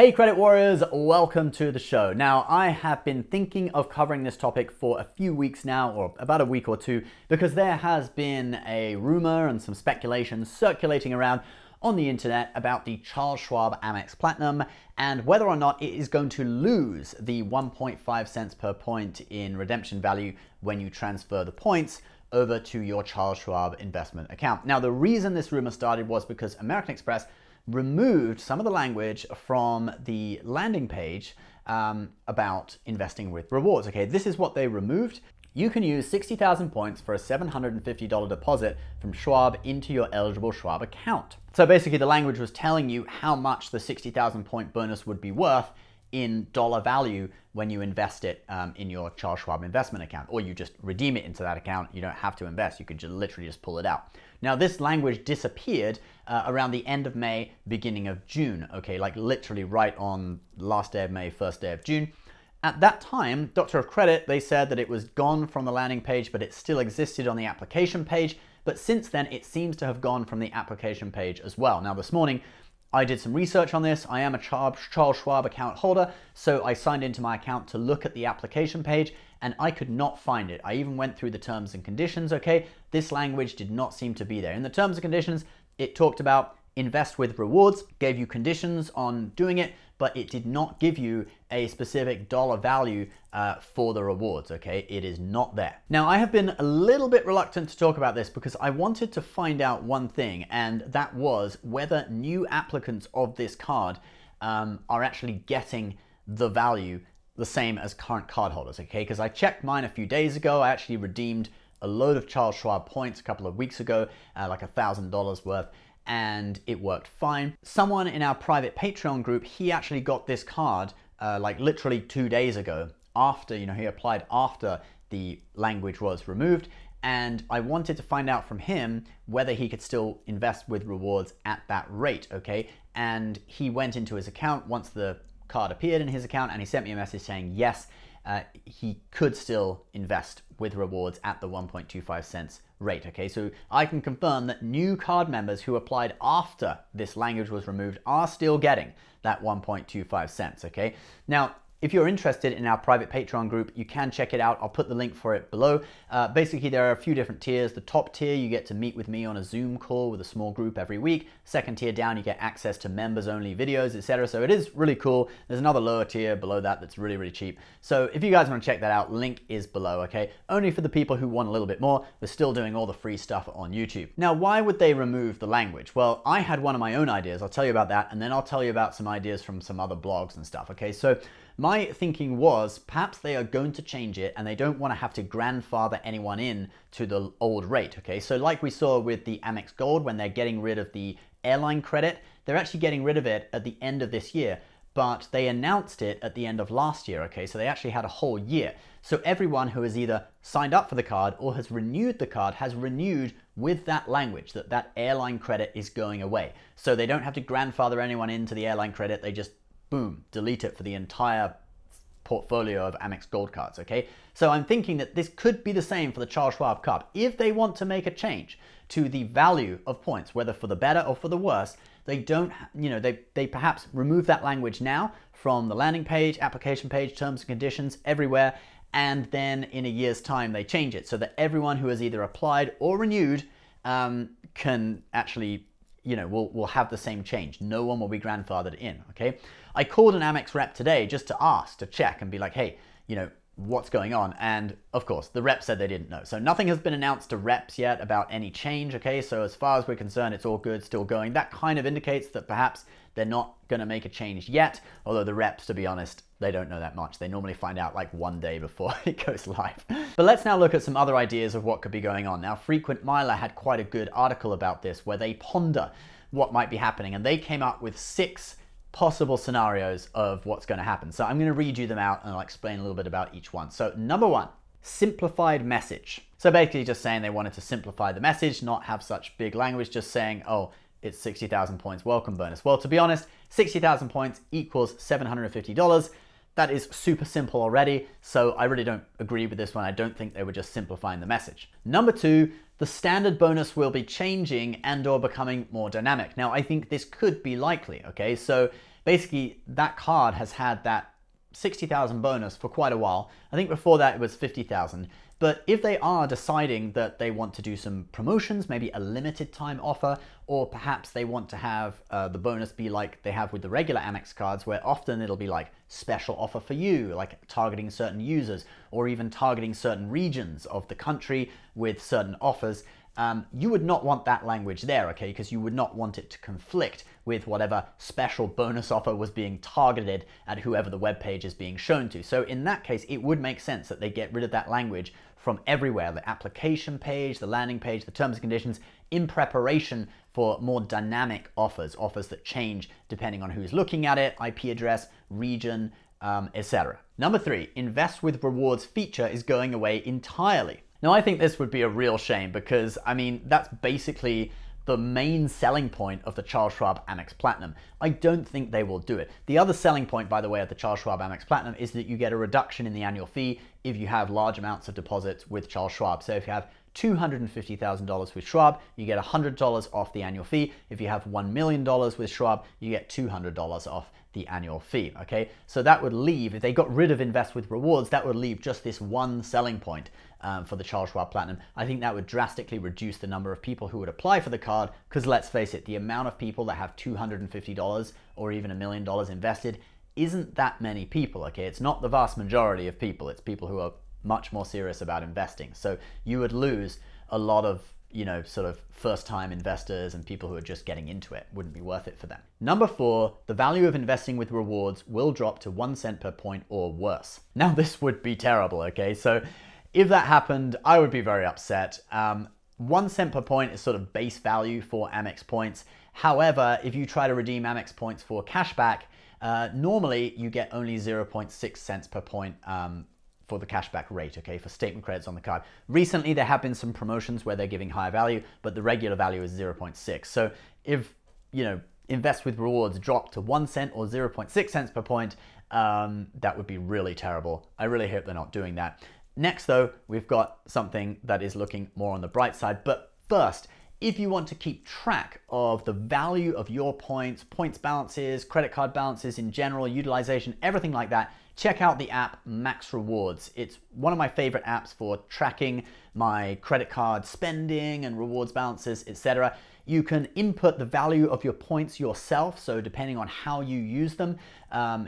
Hey Credit Warriors, welcome to the show. Now, I have been thinking of covering this topic for a few weeks now, or about a week or two, because there has been a rumor and some speculation circulating around on the internet about the Charles Schwab Amex Platinum and whether or not it is going to lose the 1.5 cents per point in redemption value when you transfer the points over to your Charles Schwab investment account. Now, the reason this rumor started was because American Express removed some of the language from the landing page about investing with rewards. Okay, this is what they removed. You can use 60,000 points for a $750 deposit from Schwab into your eligible Schwab account. So basically the language was telling you how much the 60,000 point bonus would be worth in dollar value when you invest it in your Charles Schwab investment account, or you just redeem it into that account. You don't have to invest, you could just literally just pull it out. Now this language disappeared around the end of May, beginning of June, okay, like literally right on last day of May, first day of June. At that time, Doctor of Credit, they said that it was gone from the landing page, but it still existed on the application page. But since then, it seems to have gone from the application page as well. Now this morning, I did some research on this. I am a Charles Schwab account holder, so I signed into my account to look at the application page, and I could not find it. I even went through the terms and conditions, okay? This language did not seem to be there. In the terms and conditions, it talked about invest with rewards, gave you conditions on doing it, but it did not give you a specific dollar value for the rewards, okay? It is not there. Now, I have been a little bit reluctant to talk about this because I wanted to find out one thing, and that was whether new applicants of this card are actually getting the value the same as current card holders, okay? Because I checked mine a few days ago. I actually redeemed a load of Charles Schwab points a couple of weeks ago, like $1,000 worth, and it worked fine. Someone in our private Patreon group, he actually got this card like literally 2 days ago after, he applied after the language was removed. And I wanted to find out from him whether he could still invest with rewards at that rate, okay? And he went into his account once the card appeared in his account, and he sent me a message saying, yes, he could still invest with rewards at the 1.25 cents rate, okay? So I can confirm that new card members who applied after this language was removed are still getting that 1.25 cents, okay? Now, if you're interested in our private Patreon group, you can check it out. I'll put the link for it below. Basically, there are a few different tiers. The top tier, you get to meet with me on a Zoom call with a small group every week. Second tier down, you get access to members-only videos, etc. So it is really cool. There's another lower tier below that that's really, really cheap. So if you guys want to check that out, link is below, okay? Only for the people who want a little bit more. We're still doing all the free stuff on YouTube. Now, why would they remove the language? Well, I had one of my own ideas. I'll tell you about that, and then I'll tell you about some ideas from some other blogs and stuff, okay? So my thinking was perhaps they are going to change it and they don't want to have to grandfather anyone in to the old rate, okay? So like we saw with the Amex Gold, when they're getting rid of the airline credit, they're actually getting rid of it at the end of this year, but they announced it at the end of last year, okay? So they actually had a whole year. So everyone who has either signed up for the card or has renewed the card has renewed with that language, that that airline credit is going away. So they don't have to grandfather anyone into the airline credit, they just boom, delete it for the entire portfolio of Amex Gold cards, okay? So I'm thinking that this could be the same for the Charles Schwab card. If they want to make a change to the value of points, whether for the better or for the worse, they don't, they perhaps remove that language now from the landing page, application page, terms and conditions, everywhere, and then in a year's time they change it so that everyone who has either applied or renewed can actually will have the same change. No one will be grandfathered in, okay? I called an Amex rep today just to ask, to check and be like, hey, what's going on? And of course, the rep said they didn't know. So nothing has been announced to reps yet about any change, okay? So as far as we're concerned, it's all good, still going. That kind of indicates that perhaps they're not gonna make a change yet, although the reps, to be honest, they don't know that much. They normally find out like one day before it goes live. But let's now look at some other ideas of what could be going on. Now, Frequent Miler had quite a good article about this where they ponder what might be happening, and they came up with 6 possible scenarios of what's going to happen. So I'm going to read you them out and I'll explain a little bit about each one. So number 1, simplified message. So basically just saying they wanted to simplify the message, not have such big language, just saying, oh, it's 60,000 points welcome bonus. Well, to be honest, 60,000 points equals $750. That is super simple already, so I really don't agree with this one. I don't think they were just simplifying the message. Number 2, the standard bonus will be changing and or becoming more dynamic. Now, I think this could be likely, okay? So basically that card has had that 60,000 bonus for quite a while. I think before that it was 50,000. But if they are deciding that they want to do some promotions, maybe a limited time offer, or perhaps they want to have the bonus be like they have with the regular Amex cards, where often it'll be like special offer for you, like targeting certain users, or even targeting certain regions of the country with certain offers. You would not want that language there, okay? Because you would not want it to conflict with whatever special bonus offer was being targeted at whoever the web page is being shown to. So in that case, it would make sense that they get rid of that language from everywhere, the application page, the landing page, the terms and conditions, in preparation for more dynamic offers that change depending on who's looking at it, IP address, region, etc. Number 3, invest with rewards feature is going away entirely. Now, I think this would be a real shame because, I mean, that's basically the main selling point of the Charles Schwab Amex Platinum. I don't think they will do it. The other selling point, by the way, of the Charles Schwab Amex Platinum is that you get a reduction in the annual fee if you have large amounts of deposits with Charles Schwab. So if you have $250,000 with Schwab, you get $100 off the annual fee. If you have $1 million with Schwab, you get $200 off the annual fee, okay? So that would leave, if they got rid of invest with rewards, that would leave just this one selling point for the Charles Schwab Platinum. I think that would drastically reduce the number of people who would apply for the card, because let's face it, the amount of people that have $250 or even $1 million invested isn't that many people, okay? It's not the vast majority of people. It's people who are much more serious about investing. So you would lose a lot of, you know, sort of first-time investors and people who are just getting into it. Wouldn't be worth it for them. Number 4, the value of investing with rewards will drop to 1 cent per point or worse. Now, this would be terrible, okay? So if that happened, I would be very upset. 1 cent per point is sort of base value for Amex points. However, if you try to redeem Amex points for cashback, normally you get only 0.6 cents per point for the cashback rate, okay, for statement credits on the card. Recently, there have been some promotions where they're giving higher value, but the regular value is 0.6. So if, you know, invest with rewards drop to 1 cent or 0.6 cents per point, that would be really terrible. I really hope they're not doing that. Next, though, we've got something that is looking more on the bright side. But first, if you want to keep track of the value of your points balances, credit card balances in general, utilization, everything like that, check out the app Max Rewards. It's one of my favorite apps for tracking my credit card spending and rewards balances, etc. You can input the value of your points yourself. So depending on how you use them,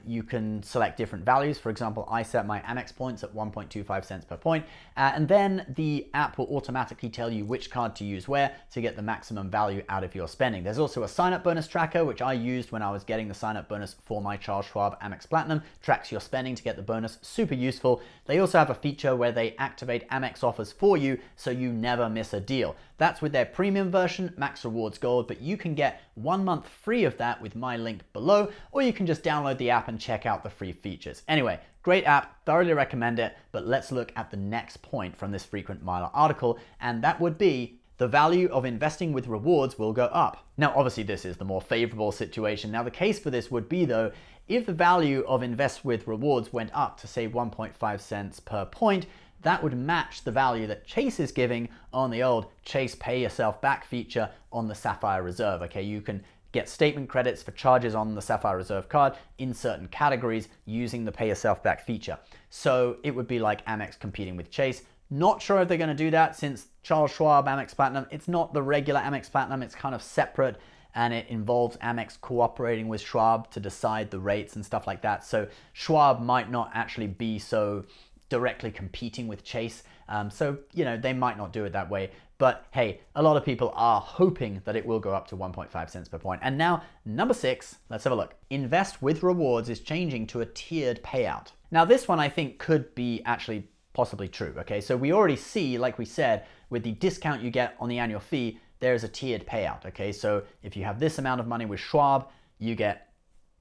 you can select different values. For example, I set my Amex points at 1.25 cents per point. And then the app will automatically tell you which card to use where to get the maximum value out of your spending. There's also a sign-up bonus tracker, which I used when I was getting the sign-up bonus for my Charles Schwab Amex Platinum. Tracks your spending to get the bonus. Super useful. They also have a feature where they activate Amex offers for you so you never miss a deal. That's with their premium version, Max Rewards Gold, but you can get 1 month free of that with my link below, or you can just download the app and check out the free features. Anyway, great app, thoroughly recommend it, but let's look at the next point from this frequent miler article, and that would be the value of investing with rewards will go up. Now, obviously this is the more favorable situation. Now, the case for this would be though, if the value of invest with rewards went up to say 1.5 cents per point, that would match the value that Chase is giving on the old Chase Pay Yourself Back feature on the Sapphire Reserve. Okay, you can get statement credits for charges on the Sapphire Reserve card in certain categories using the Pay Yourself Back feature. So it would be like Amex competing with Chase. Not sure if they're going to do that since Charles Schwab Amex Platinum, it's not the regular Amex Platinum, it's kind of separate, and it involves Amex cooperating with Schwab to decide the rates and stuff like that. So Schwab might not actually be so directly competing with Chase. So, you know, they might not do it that way. But hey, a lot of people are hoping that it will go up to 1.5 cents per point. And now, number 6, let's have a look. Invest with rewards is changing to a tiered payout. Now, this one I think could be actually possibly true, okay? So we already see, like we said, with the discount you get on the annual fee, there's a tiered payout, okay? So if you have this amount of money with Schwab, you get,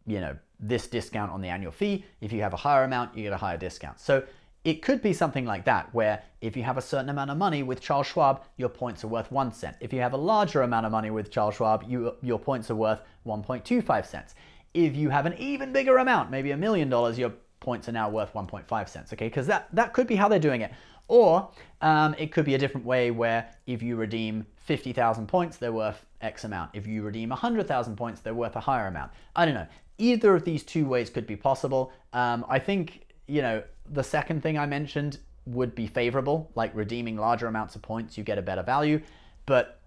you know, this discount on the annual fee. If you have a higher amount, you get a higher discount. So it could be something like that, where if you have a certain amount of money with Charles Schwab, your points are worth 1 cent. If you have a larger amount of money with Charles Schwab, your points are worth 1.25 cents. If you have an even bigger amount, maybe $1 million, your points are now worth 1.5 cents, okay? Because that could be how they're doing it. Or it could be a different way where if you redeem 50,000 points, they're worth X amount. If you redeem 100,000 points, they're worth a higher amount. I don't know. either of these two ways could be possible. I think, the second thing I mentioned would be favorable, like redeeming larger amounts of points, you get a better value. But,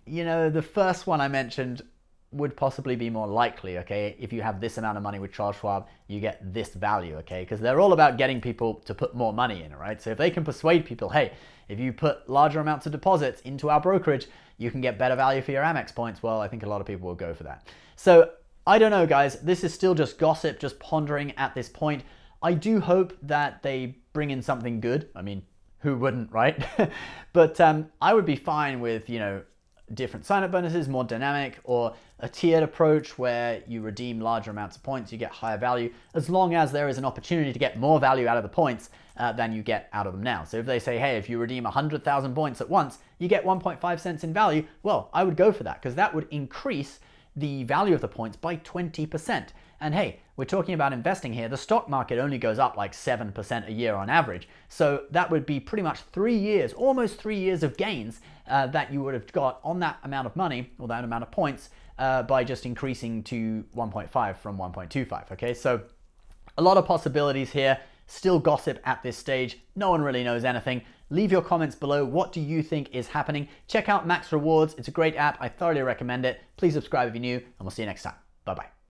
the first one I mentioned would possibly be more likely, okay? If you have this amount of money with Charles Schwab, you get this value, okay? Because they're all about getting people to put more money in, right? So if they can persuade people, hey, if you put larger amounts of deposits into our brokerage, you can get better value for your Amex points, well, I think a lot of people will go for that. So I don't know, guys. This is still just gossip, just pondering at this point. I do hope that they bring in something good. I mean, who wouldn't, right? But I would be fine with, different sign-up bonuses, more dynamic, or a tiered approach where you redeem larger amounts of points, you get higher value, as long as there is an opportunity to get more value out of the points than you get out of them now. So if they say, hey, if you redeem 100,000 points at once, you get 1.5 cents in value, well, I would go for that because that would increase the value of the points by 20%. And hey, we're talking about investing here. The stock market only goes up like 7% a year on average. So that would be pretty much 3 years, almost 3 years of gains that you would have got on that amount of money or that amount of points by just increasing to 1.5 from 1.25, okay? So a lot of possibilities here. Still gossip at this stage. No one really knows anything. Leave your comments below. What do you think is happening? Check out Max Rewards. It's a great app. I thoroughly recommend it. Please subscribe if you're new, and we'll see you next time. Bye-bye.